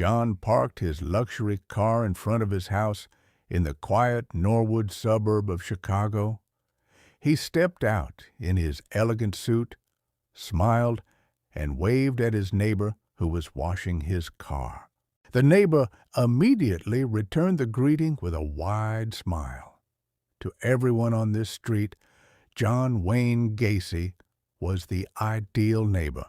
John parked his luxury car in front of his house in the quiet Norwood suburb of Chicago. He stepped out in his elegant suit, smiled, and waved at his neighbor who was washing his car. The neighbor immediately returned the greeting with a wide smile. To everyone on this street, John Wayne Gacy was the ideal neighbor.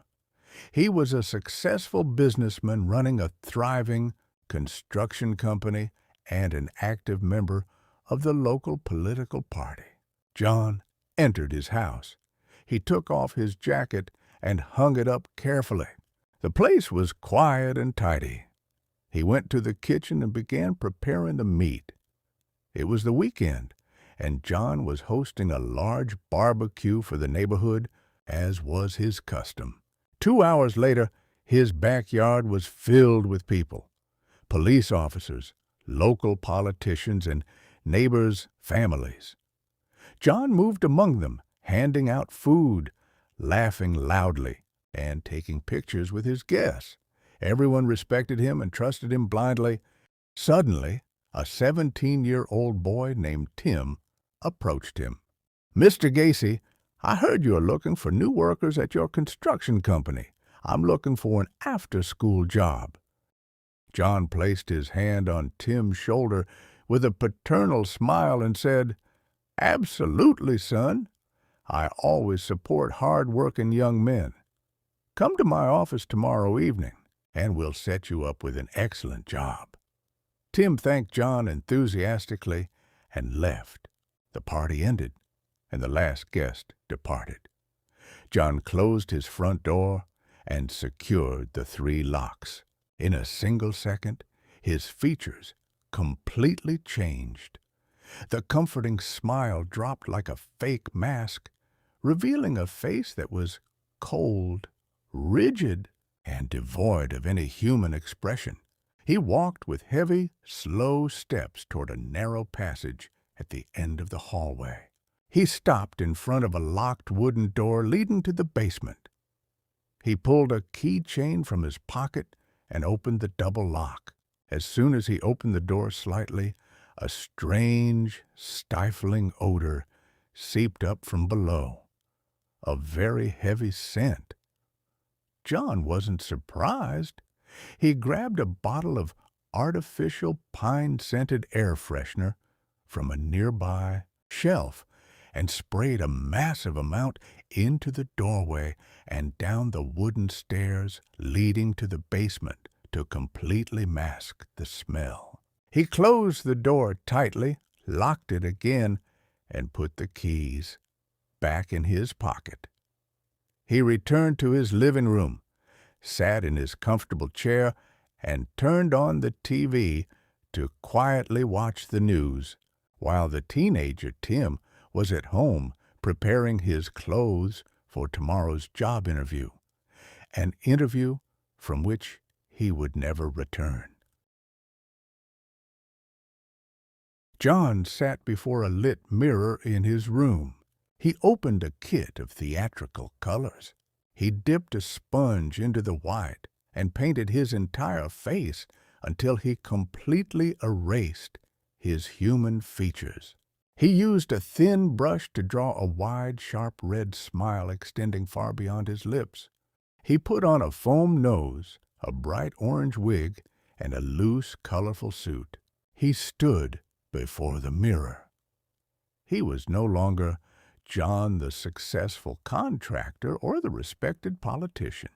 He was a successful businessman running a thriving construction company and an active member of the local political party. John entered his house. He took off his jacket and hung it up carefully. The place was quiet and tidy. He went to the kitchen and began preparing the meat. It was the weekend, and John was hosting a large barbecue for the neighborhood, as was his custom. 2 hours later, his backyard was filled with people. Police officers, local politicians, and neighbors' families. John moved among them, handing out food, laughing loudly, and taking pictures with his guests. Everyone respected him and trusted him blindly. Suddenly, a 17-year-old boy named Tim approached him. "Mr. Gacy, I heard you are looking for new workers at your construction company. I'm looking for an after-school job." John placed his hand on Tim's shoulder with a paternal smile and said, "Absolutely, son. I always support hard-working young men. Come to my office tomorrow evening, and we'll set you up with an excellent job." Tim thanked John enthusiastically and left. The party ended, and the last guest departed. John closed his front door and secured the 3 locks. In a single second, his features completely changed. The comforting smile dropped like a fake mask, revealing a face that was cold, rigid, and devoid of any human expression. He walked with heavy, slow steps toward a narrow passage at the end of the hallway. He stopped in front of a locked wooden door leading to the basement. He pulled a keychain from his pocket and opened the double lock. As soon as he opened the door slightly, a strange, stifling odor seeped up from below. A very heavy scent. John wasn't surprised. He grabbed a bottle of artificial pine-scented air freshener from a nearby shelf and sprayed a massive amount into the doorway and down the wooden stairs leading to the basement to completely mask the smell. He closed the door tightly, locked it again, and put the keys back in his pocket. He returned to his living room, sat in his comfortable chair, and turned on the TV to quietly watch the news, while the teenager Tim was at home preparing his clothes for tomorrow's job interview, an interview from which he would never return. John sat before a lit mirror in his room. He opened a kit of theatrical colors. He dipped a sponge into the white and painted his entire face until he completely erased his human features. He used a thin brush to draw a wide, sharp red smile extending far beyond his lips. He put on a foam nose, a bright orange wig, and a loose, colorful suit. He stood before the mirror. He was no longer John the successful contractor or the respected politician.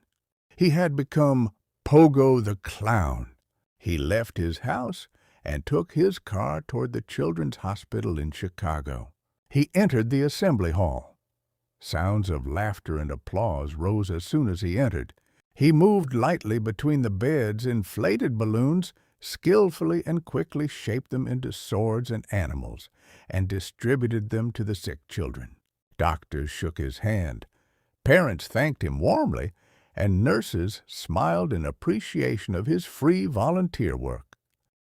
He had become Pogo the Clown. He left his house and took his car toward the Children's Hospital in Chicago. He entered the assembly hall. Sounds of laughter and applause rose as soon as he entered. He moved lightly between the beds, inflated balloons, skillfully and quickly shaped them into swords and animals, and distributed them to the sick children. Doctors shook his hand. Parents thanked him warmly, and nurses smiled in appreciation of his free volunteer work.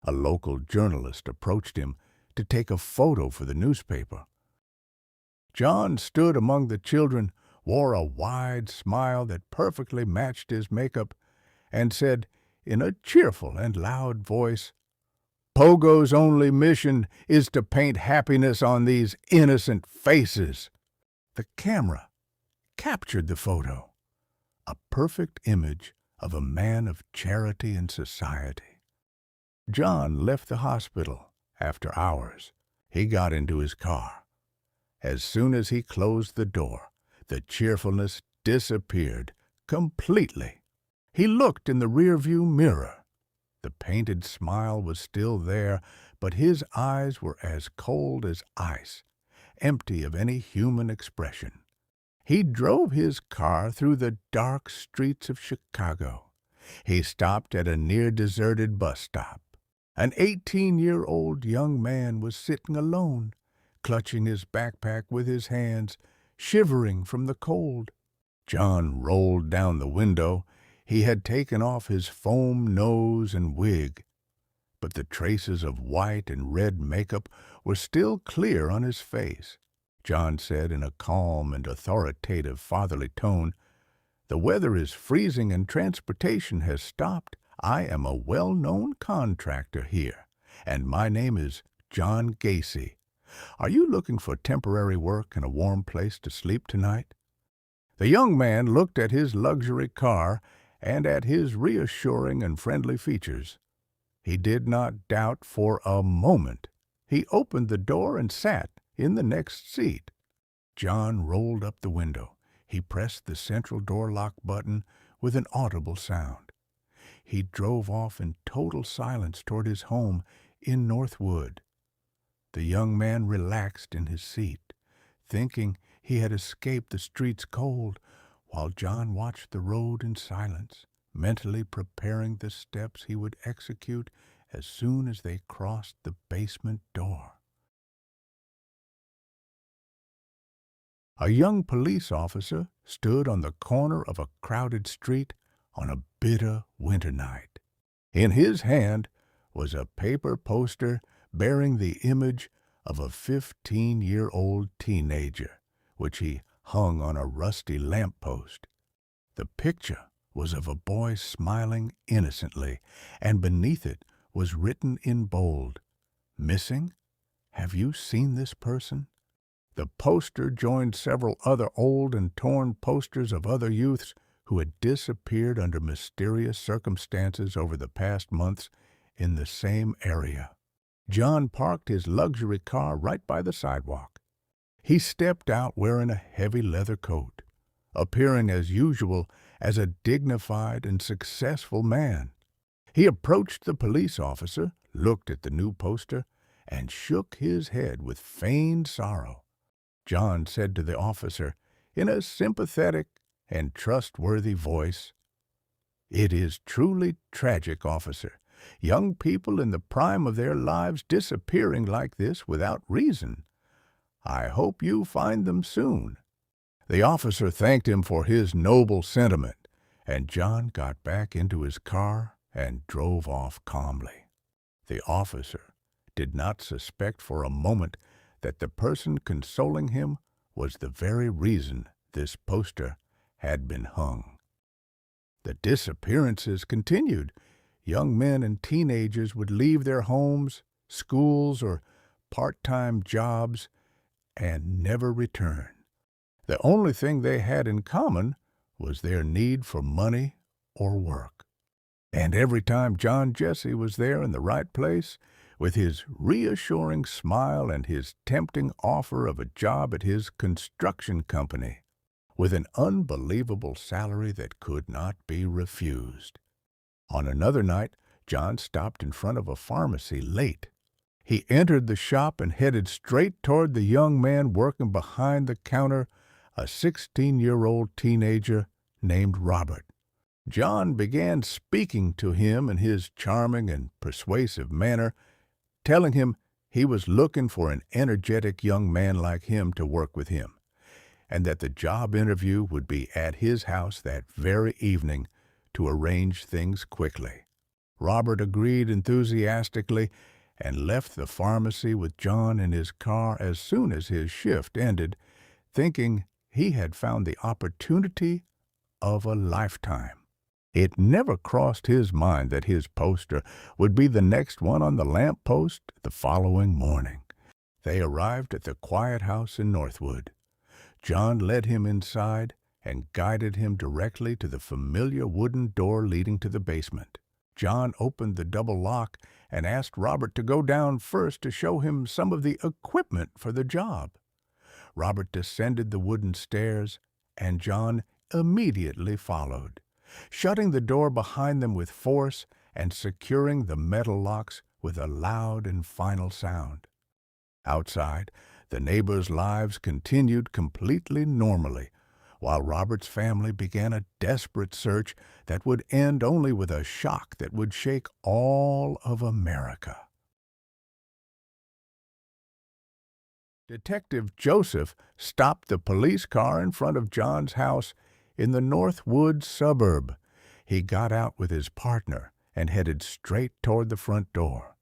A local journalist approached him to take a photo for the newspaper. John stood among the children, wore a wide smile that perfectly matched his makeup, and said, in a cheerful and loud voice, "Pogo's only mission is to paint happiness on these innocent faces." The camera captured the photo, a perfect image of a man of charity and society. John left the hospital after hours. He got into his car. As soon as he closed the door, the cheerfulness disappeared completely. He looked in the rearview mirror. The painted smile was still there, but his eyes were as cold as ice, empty of any human expression. He drove his car through the dark streets of Chicago. He stopped at a near-deserted bus stop. An 18-year-old young man was sitting alone, clutching his backpack with his hands, shivering from the cold. John rolled down the window. He had taken off his foam nose and wig, but the traces of white and red makeup were still clear on his face. John said in a calm and authoritative fatherly tone, "The weather is freezing and transportation has stopped. I am a well-known contractor here, and my name is John Gacy. Are you looking for temporary work and a warm place to sleep tonight?" The young man looked at his luxury car and at his reassuring and friendly features. He did not doubt for a moment. He opened the door and sat in the next seat. John rolled up the window. He pressed the central door lock button with an audible sound. He drove off in total silence toward his home in Northwood. The young man relaxed in his seat, thinking he had escaped the street's cold, while John watched the road in silence, mentally preparing the steps he would execute as soon as they crossed the basement door. A young police officer stood on the corner of a crowded street on a bitter winter night. In his hand was a paper poster bearing the image of a 15-year-old teenager, which he hung on a rusty lamppost. The picture was of a boy smiling innocently, and beneath it was written in bold, "Missing? Have you seen this person?" The poster joined several other old and torn posters of other youths who had disappeared under mysterious circumstances over the past months in the same area. John parked his luxury car right by the sidewalk. He stepped out wearing a heavy leather coat, appearing as usual as a dignified and successful man. He approached the police officer, looked at the new poster, and shook his head with feigned sorrow. John said to the officer, in a sympathetic and trustworthy voice, "It is truly tragic, officer. Young people in the prime of their lives disappearing like this without reason. I hope you find them soon." The officer thanked him for his noble sentiment, and John got back into his car and drove off calmly. The officer did not suspect for a moment that the person consoling him was the very reason this poster had been hung. The disappearances continued. Young men and teenagers would leave their homes, schools, or part-time jobs and never return. The only thing they had in common was their need for money or work. And every time John Jesse was there in the right place, with his reassuring smile and his tempting offer of a job at his construction company, with an unbelievable salary that could not be refused. On another night, John stopped in front of a pharmacy late. He entered the shop and headed straight toward the young man working behind the counter, a 16-year-old teenager named Robert. John began speaking to him in his charming and persuasive manner, telling him he was looking for an energetic young man like him to work with him, and that the job interview would be at his house that very evening to arrange things quickly. Robert agreed enthusiastically and left the pharmacy with John in his car as soon as his shift ended, thinking he had found the opportunity of a lifetime. It never crossed his mind that his poster would be the next one on the lamp post the following morning. They arrived at the quiet house in Northwood. John led him inside and guided him directly to the familiar wooden door leading to the basement. John opened the double lock and asked Robert to go down first to show him some of the equipment for the job. Robert descended the wooden stairs, and John immediately followed, shutting the door behind them with force and securing the metal locks with a loud and final sound. Outside, the neighbors' lives continued completely normally, while Robert's family began a desperate search that would end only with a shock that would shake all of America. Detective Joseph stopped the police car in front of John's house in the Northwood suburb. He got out with his partner and headed straight toward the front door.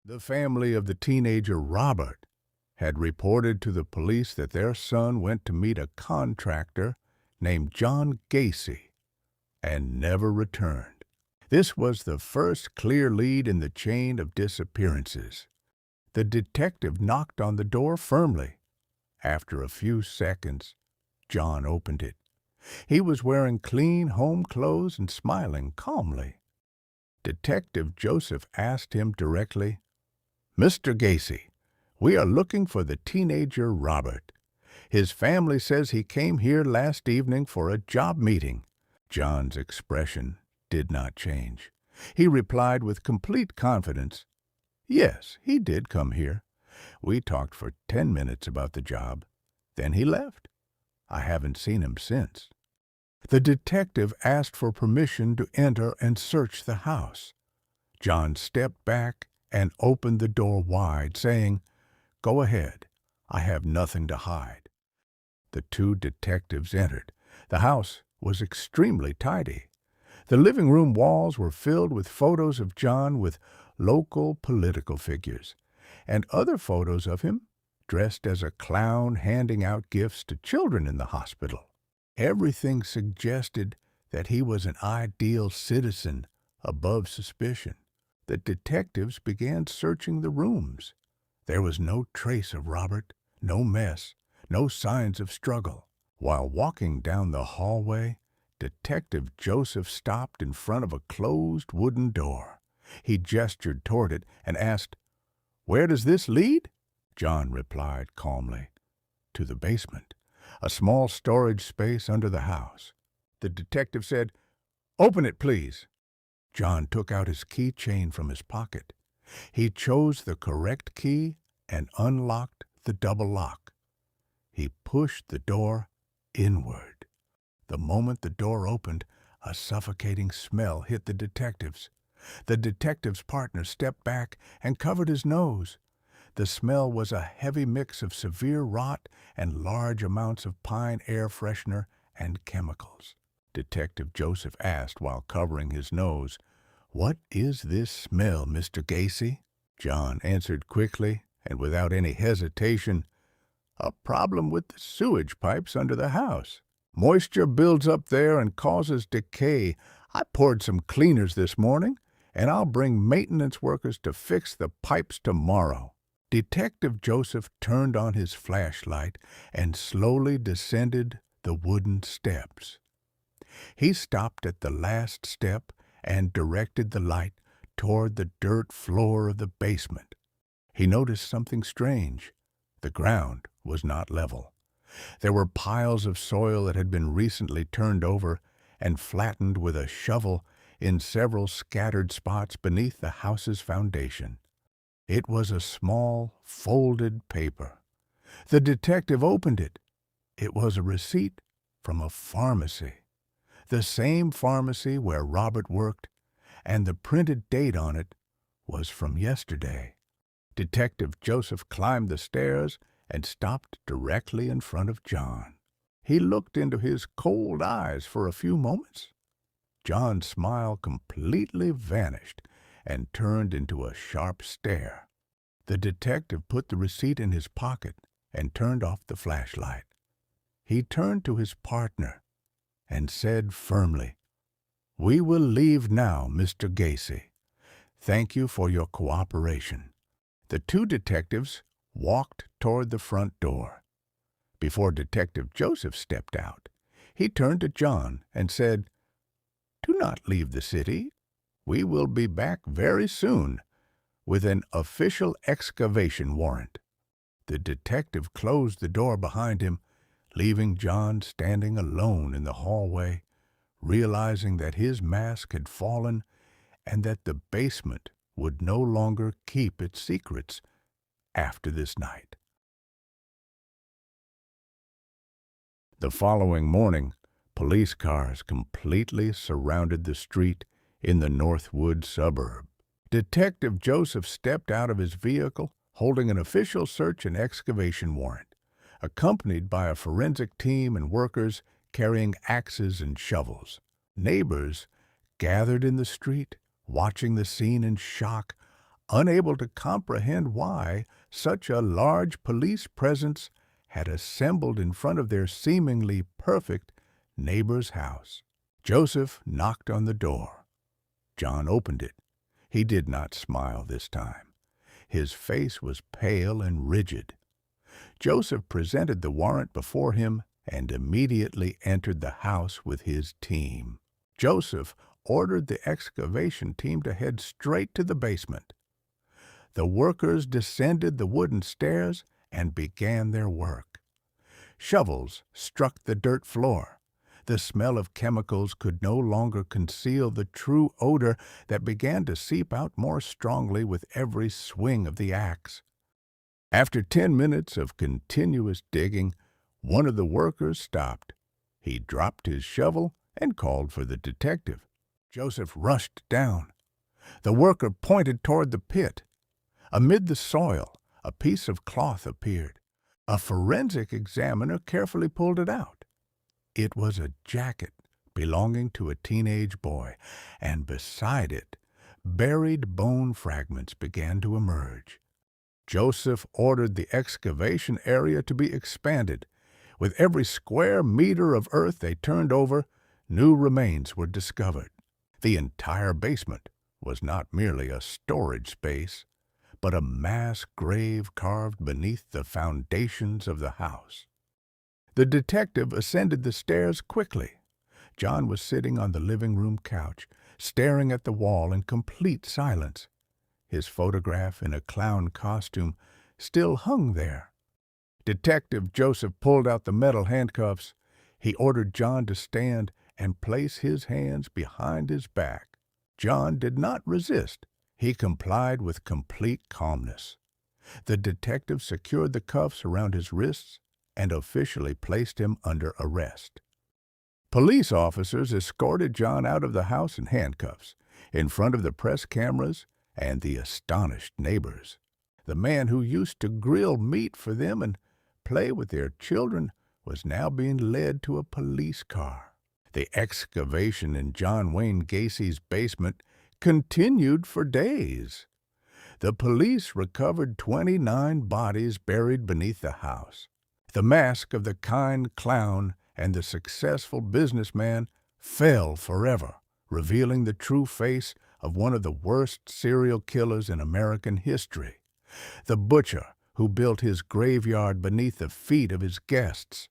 The family of the teenager Robert had reported to the police that their son went to meet a contractor named John Gacy and never returned. This was the first clear lead in the chain of disappearances. The detective knocked on the door firmly. After a few seconds, John opened it. He was wearing clean home clothes and smiling calmly. Detective Joseph asked him directly, "Mr. Gacy, we are looking for the teenager Robert. His family says he came here last evening for a job meeting." John's expression did not change. He replied with complete confidence, "Yes, he did come here. We talked for 10 minutes about the job. Then he left. I haven't seen him since." The detective asked for permission to enter and search the house. John stepped back and opened the door wide, saying, "Go ahead. I have nothing to hide." The two detectives entered. The house was extremely tidy. The living room walls were filled with photos of John with local political figures, and other photos of him dressed as a clown handing out gifts to children in the hospital. Everything suggested that he was an ideal citizen above suspicion. The detectives began searching the rooms. There was no trace of Robert, no mess, no signs of struggle. While walking down the hallway, Detective Joseph stopped in front of a closed wooden door. He gestured toward it and asked, "Where does this lead?" John replied calmly, "To the basement, a small storage space under the house." The detective said, "Open it, please." John took out his keychain from his pocket. He chose the correct key and unlocked the double lock. He pushed the door inward. The moment the door opened, a suffocating smell hit the detectives. The detective's partner stepped back and covered his nose. The smell was a heavy mix of severe rot and large amounts of pine air freshener and chemicals. Detective Joseph asked while covering his nose, "What is this smell, Mr. Gacy?" John answered quickly and without any hesitation, "A problem with the sewage pipes under the house. Moisture builds up there and causes decay. I poured some cleaners this morning, and I'll bring maintenance workers to fix the pipes tomorrow." Detective Joseph turned on his flashlight and slowly descended the wooden steps. He stopped at the last step and directed the light toward the dirt floor of the basement. He noticed something strange. The ground was not level. There were piles of soil that had been recently turned over and flattened with a shovel in several scattered spots beneath the house's foundation. It was a small, folded paper. The detective opened it. It was a receipt from a pharmacy, the same pharmacy where Robert worked, and the printed date on it was from yesterday. Detective Joseph climbed the stairs and stopped directly in front of John. He looked into his cold eyes for a few moments. John's smile completely vanished and turned into a sharp stare. The detective put the receipt in his pocket and turned off the flashlight. He turned to his partner and said firmly, "We will leave now, Mr. Gacy. Thank you for your cooperation." The two detectives walked toward the front door. Before Detective Joseph stepped out, he turned to John and said, "Do not leave the city. We will be back very soon with an official excavation warrant." The detective closed the door behind him, leaving John standing alone in the hallway, realizing that his mask had fallen and that the basement would no longer keep its secrets after this night. The following morning, police cars completely surrounded the street in the Northwood suburb. Detective Joseph stepped out of his vehicle holding an official search and excavation warrant, accompanied by a forensic team and workers carrying axes and shovels. Neighbors gathered in the street, watching the scene in shock, unable to comprehend why such a large police presence had assembled in front of their seemingly perfect neighbor's house. Joseph knocked on the door. John opened it. He did not smile this time. His face was pale and rigid. Joseph presented the warrant before him and immediately entered the house with his team. Joseph ordered the excavation team to head straight to the basement. The workers descended the wooden stairs and began their work. Shovels struck the dirt floor. The smell of chemicals could no longer conceal the true odor that began to seep out more strongly with every swing of the axe. After 10 minutes of continuous digging, one of the workers stopped. He dropped his shovel and called for the detective. Joseph rushed down. The worker pointed toward the pit. Amid the soil, a piece of cloth appeared. A forensic examiner carefully pulled it out. It was a jacket belonging to a teenage boy, and beside it, buried bone fragments began to emerge. Joseph ordered the excavation area to be expanded. With every square meter of earth they turned over, new remains were discovered. The entire basement was not merely a storage space, but a mass grave carved beneath the foundations of the house. The detective ascended the stairs quickly. John was sitting on the living room couch, staring at the wall in complete silence. His photograph in a clown costume still hung there. Detective Joseph pulled out the metal handcuffs. He ordered John to stand and place his hands behind his back. John did not resist. He complied with complete calmness. The detective secured the cuffs around his wrists and officially placed him under arrest. Police officers escorted John out of the house in handcuffs, in front of the press cameras and the astonished neighbors. The man who used to grill meat for them and play with their children was now being led to a police car. The excavation in John Wayne Gacy's basement continued for days. The police recovered 29 bodies buried beneath the house. The mask of the kind clown and the successful businessman fell forever, revealing the true face of one of the worst serial killers in American history. The butcher who built his graveyard beneath the feet of his guests.